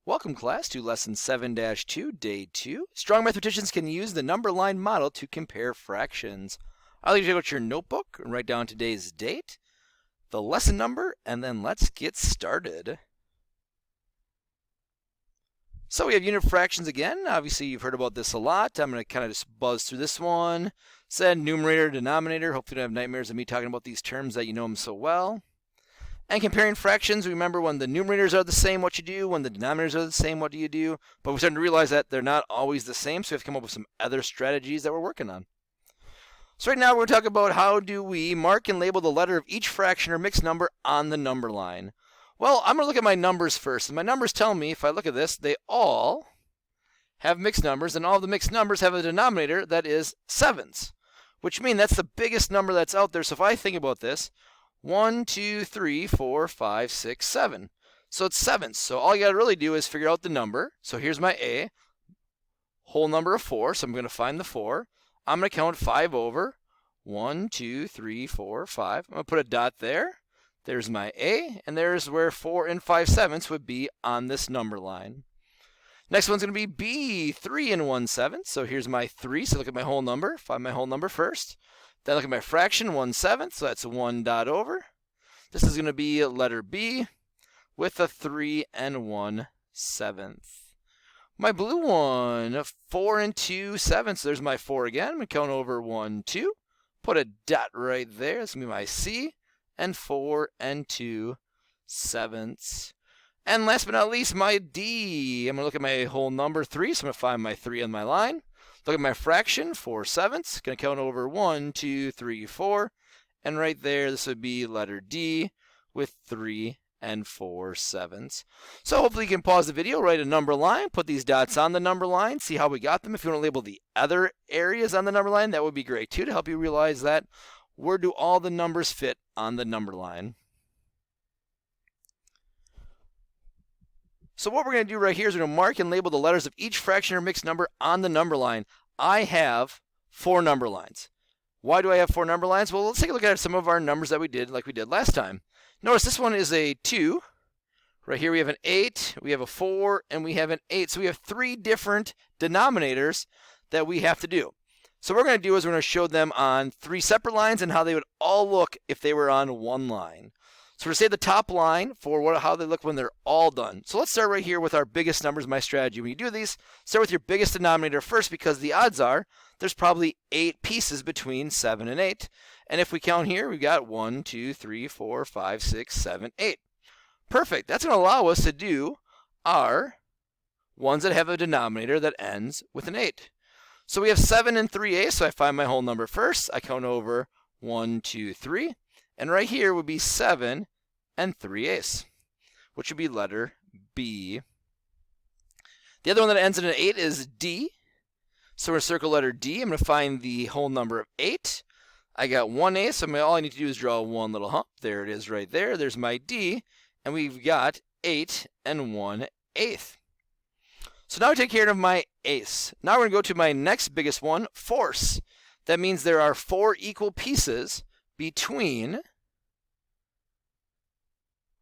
Welcome, class, to Lesson 7-2, Day 2. Strong mathematicians can use the number line model to compare fractions. I'd like you to take out your notebook and write down today's date, the lesson number, and then let's get started. So we have unit fractions again. Obviously, you've heard about this a lot. I'm going to kind of just buzz through this one. Said numerator, denominator. Hopefully you don't have nightmares of me talking about these terms that you know them so well. And comparing fractions, remember when the numerators are the same, what you do. When the denominators are the same, what do you do? But we're starting to realize that they're not always the same, so we have to come up with some other strategies that we're working on. So right now we're going to talk about how do we mark and label the letter of each fraction or mixed number on the number line. Well, I'm going to look at my numbers first. And my numbers tell me, if I look at this, they all have mixed numbers, and all the mixed numbers have a denominator that is sevens, which means that's the biggest number that's out there. So if I think about this, 1, 2, 3, 4, 5, 6, 7. So it's sevens. So all you got to really do is figure out the number. So here's my A, whole number of 4. So I'm going to find the 4. I'm going to count 5 over. 1, 2, 3, 4, 5. I'm going to put a dot there. There's my A, and there's where 4 and 5/7 would be on this number line. Next one's going to be B, 3 and 1/7. So here's my 3. So look at my whole number. Find my whole number first. Then look at my fraction, 1/7, so that's 1 dot over. This is going to be letter B with a 3 and 1/7. My blue one, 4 and 2/7, so there's my 4 again. I'm going to count over 1, 2. Put a dot right there. That's going to be my C, and 4 and 2/7. And last but not least, my D. I'm going to look at my whole number, 3, so I'm going to find my 3 on my line. Look at my fraction, 4/7. Going to count over 1, 2, 3, 4. And right there, this would be letter D with 3 and 4/7. So hopefully you can pause the video, write a number line, put these dots on the number line, see how we got them. If you want to label the other areas on the number line, that would be great too, to help you realize that where do all the numbers fit on the number line. So what we're going to do right here is we're going to mark and label the letters of each fraction or mixed number on the number line. I have 4 number lines. Why do I have 4 number lines? Well, let's take a look at some of our numbers that we did like we did last time. Notice this one is a 2. Right here we have an 8, we have a 4, and we have an 8. So we have 3 different denominators that we have to do. So what we're going to do is we're going to show them on 3 separate lines and how they would all look if they were on one line. So we're going to say the top line for how they look when they're all done. So let's start right here with our biggest numbers, my strategy. When you do these, start with your biggest denominator first, because the odds are there's probably 8 pieces between 7 and 8. And if we count here, we've got 1, 2, 3, 4, 5, 6, 7, 8. Perfect. That's going to allow us to do our ones that have a denominator that ends with an 8. So we have 7 and 3/8, so I find my whole number first. I count over 1, 2, 3. And right here would be 7 and 3/8, which would be letter B. The other one that ends in an 8 is D. So we're going to circle letter D. I'm going to find the whole number of 8. I got 1/8, so all I need to do is draw one little hump. There it is right there. There's my D. And we've got 8 and 1/8. So now we take care of my ace. Now we're going to go to my next biggest one, fourths. That means there are 4 equal pieces between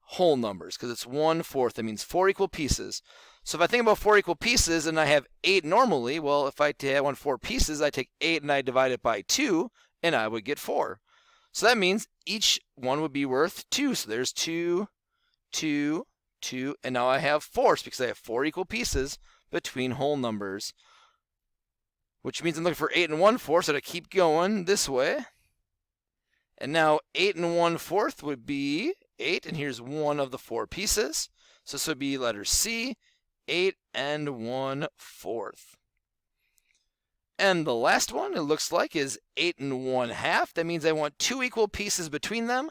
whole numbers, because it's 1/4. That means 4 equal pieces. So if I think about 4 equal pieces and I have 8 normally, well, if I want 4 pieces, I take 8 and I divide it by 2, and I would get 4. So that means each one would be worth 2. So there's 2, 2, 2, and now I have fourths because I have 4 equal pieces between whole numbers, which means I'm looking for 8 and 1/4, so to keep going this way. And now 8 and 1/4 would be 8, and here's one of the 4 pieces. So this would be letter C, 8 and 1/4. And the last one, it looks like, is 8 and 1/2. That means I want 2 equal pieces between them.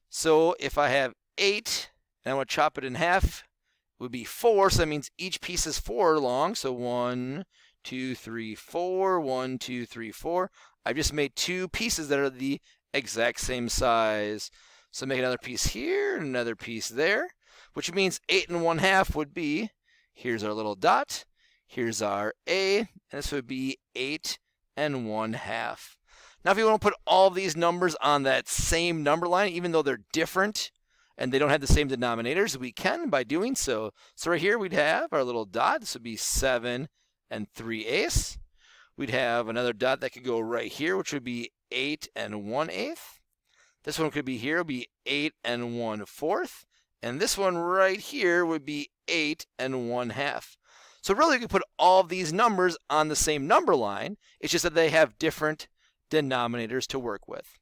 So if I have 8 and I want to chop it in half, it would be 4. So that means each piece is 4 long. So 1, 2, 3, 4, 1, 2, 3, 4. I've just made 2 pieces that are the exact same size. So make another piece here, another piece there, which means 8 and 1/2 would be, here's our little dot, here's our A, and this would be 8 and 1/2. Now if you want to put all these numbers on that same number line, even though they're different, and they don't have the same denominators, we can by doing so. So right here we'd have our little dot. This would be 7 3/8. We'd have another dot that could go right here, which would be 8 1/8. This one could be here, would be 8 1/4. And this one right here would be 8 1/2. So really, you can put all of these numbers on the same number line. It's just that they have different denominators to work with.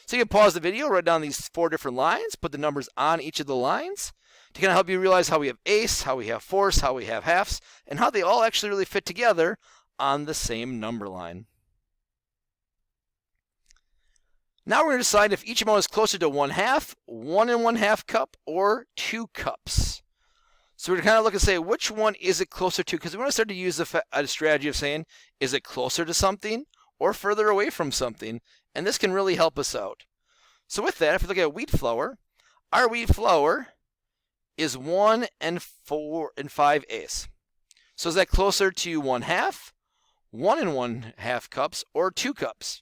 So you can pause the video, write down these 4 different lines, put the numbers on each of the lines to kind of help you realize how we have eighths, how we have fourths, how we have halves, and how they all actually really fit together on the same number line. Now we're going to decide if each amount is closer to 1/2, 1 1/2 cup, or 2 cups. So we're going to kind of look and say, which one is it closer to? Because we want to start to use a strategy of saying, is it closer to something or further away from something? And this can really help us out. So with that, if we look at wheat flour, our wheat flour is 1 4 5/8. So is that closer to 1/2, 1 1/2 cups, or 2 cups?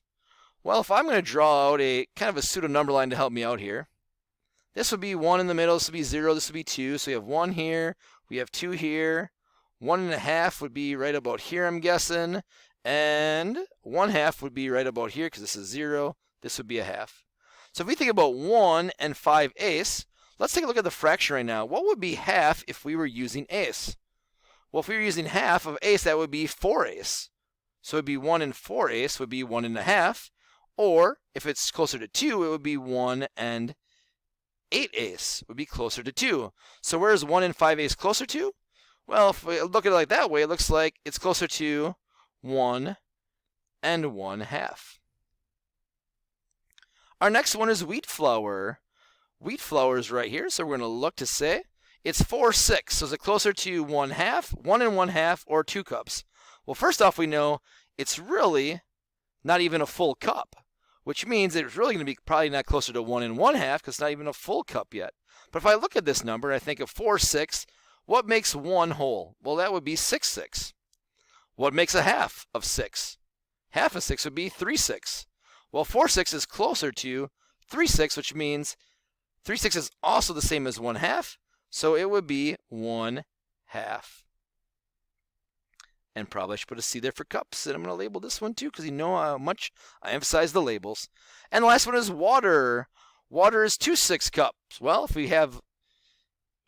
Well, if I'm going to draw out a kind of a pseudo number line to help me out here, this would be 1 in the middle, this would be 0, this would be 2. So we have 1 here, we have 2 here. 1 1/2 would be right about here, I'm guessing. And 1/2 would be right about here because this is 0. This would be a half. So if we think about 1 5/8, let's take a look at the fraction right now. What would be half if we were using eighths? Well, if we were using half of eighths, that would be 4/8. So it would be 1 4/8 would be 1 1/2. Or if it's closer to 2, it would be 1 8/8 would be closer to 2. So where is 1 5/8 closer to? Well, if we look at it like that way, it looks like it's closer to 1 1/2. Our next one is wheat flour. Wheat flour is right here, so we're going to look to say it's 4/6. So is it closer to 1/2, 1 1/2, or 2 cups? Well, first off, we know it's really not even a full cup, which means it's really going to be probably not closer to 1 1/2 because it's not even a full cup yet. But if I look at this number and I think of 4/6, what makes one whole? Well, that would be 6/6. What makes a half of 6? Half of 6 would be 3/6. Well, 4/6 is closer to 3/6, which means 3/6 is also the same as 1/2, so it would be 1/2. And probably I should put a C there for cups. And I'm going to label this one too because you know how much I emphasize the labels. And the last one is water. Water is 2/6 cups. Well, if we have,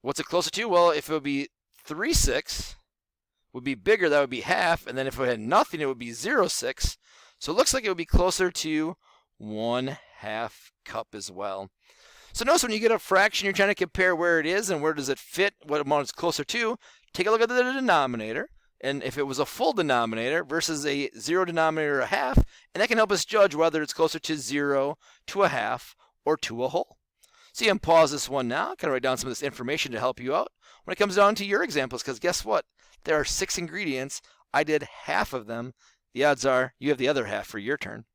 what's it closer to? Well, if it would be 3/6, would be bigger, that would be half. And then if we had nothing, it would be 0/6. So it looks like it would be closer to 1/2 cup as well. So notice when you get a fraction, you're trying to compare where it is and where does it fit, what amount it's closer to. Take a look at the denominator. And if it was a full denominator versus a 0 denominator or a half, and that can help us judge whether it's closer to 0, to a half, or to a whole. So you can pause this one now, kind of write down some of this information to help you out when it comes down to your examples, because guess what? There are 6 ingredients. I did half of them. The odds are you have the other half for your turn.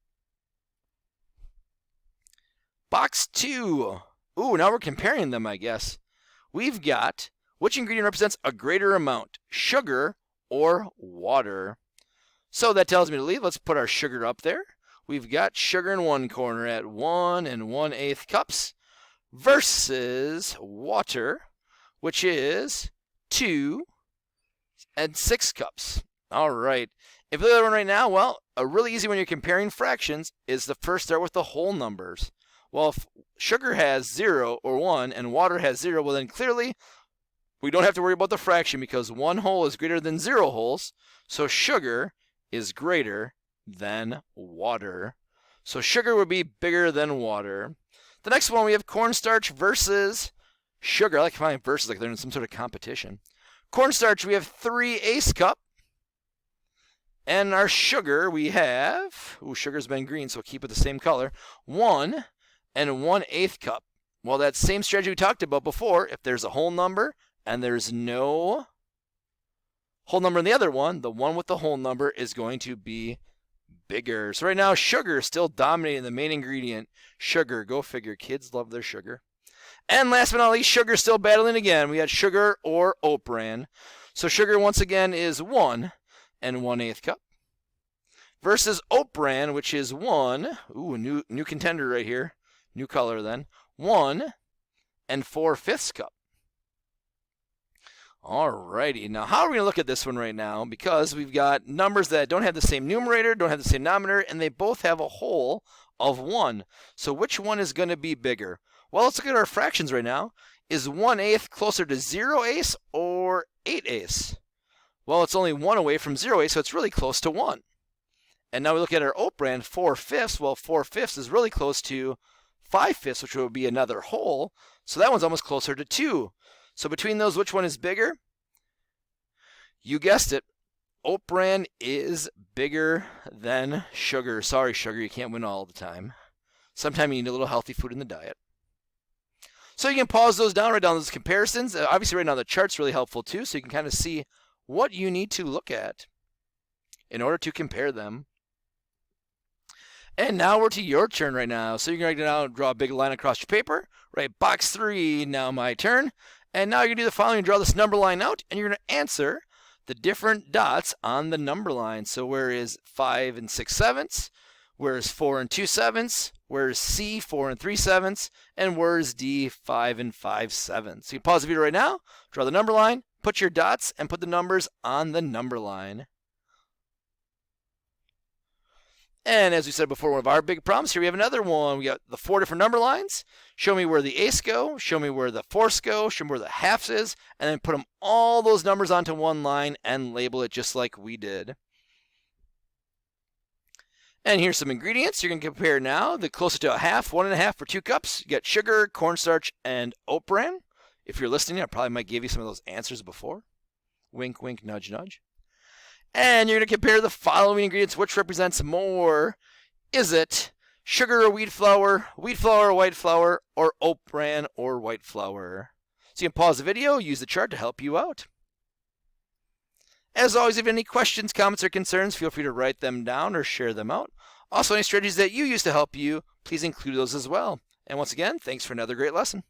Box 2. Ooh, now we're comparing them, I guess. We've got, which ingredient represents a greater amount, sugar or water? So that tells me to leave. Let's put our sugar up there. We've got sugar in one corner at 1 1/8 cups versus water, which is 2 6 cups. All right. If the other one right now, well, a really easy when you're comparing fractions is to first start with the whole numbers. Well, if sugar has 0 or 1 and water has 0, well then clearly we don't have to worry about the fraction because 1 whole is greater than 0 wholes. So sugar is greater than water. So sugar would be bigger than water. The next one, we have cornstarch versus sugar. I like finding versus like they're in some sort of competition. Cornstarch, we have 3/8 cup. And our sugar, we have, sugar's been green, so keep it the same color, 1 1/8 cup. Well, that same strategy we talked about before, if there's a whole number and there's no whole number in the other one, the one with the whole number is going to be bigger. So right now, sugar is still dominating the main ingredient. Sugar, go figure. Kids love their sugar. And last but not least, sugar still battling again. We had sugar or oat bran. So sugar, once again, is 1 1/8 cup versus oat bran, which is 1, a new contender right here, new color then, 1 and 4/5 cup. Alrighty, now how are we going to look at this one right now? Because we've got numbers that don't have the same numerator, don't have the same denominator, and they both have a whole of 1. So which one is going to be bigger? Well, let's look at our fractions right now. Is 1/8 closer to 0/8 or 8/8? Well, it's only 1 away from 0/8, so it's really close to 1. And now we look at our operand, 4/5. Well, 4/5 is really close to 5/5, which would be another whole. So that one's almost closer to 2. So between those, which one is bigger? You guessed it. Operand is bigger than sugar. Sorry, sugar, you can't win all the time. Sometimes you need a little healthy food in the diet. So you can pause those down, write down those comparisons. Obviously, right now the chart's really helpful too, so you can kind of see what you need to look at in order to compare them. And now we're to your turn right now. So you're going to now draw a big line across your paper. Right, box 3, now my turn. And now you're going to do the following. Draw this number line out, and you're going to answer the different dots on the number line. So where is 5 and 6/7? Where is 4 and 2/7? Where is C, 4 and 3/7? And where is D, 5 and 5/7? So you can pause the video right now, draw the number line, put your dots, and put the numbers on the number line. And as we said before, one of our big problems, here we have another one. We got the 4 different number lines. Show me where the eighths go, show me where the fourths go, show me where the halves is, and then put them all those numbers onto one line and label it just like we did. And here's some ingredients. You're going to compare now the closer to a half, 1 1/2 for 2 cups. You got sugar, cornstarch, and operand. If you're listening, I probably might give you some of those answers before. Wink, wink, nudge, nudge. And you're going to compare the following ingredients. Which represents more? Is it sugar or wheat flour or white flour, or operand or white flour? So you can pause the video, use the chart to help you out. As always, if you have any questions, comments, or concerns, feel free to write them down or share them out. Also, any strategies that you use to help you, please include those as well. And once again, thanks for another great lesson.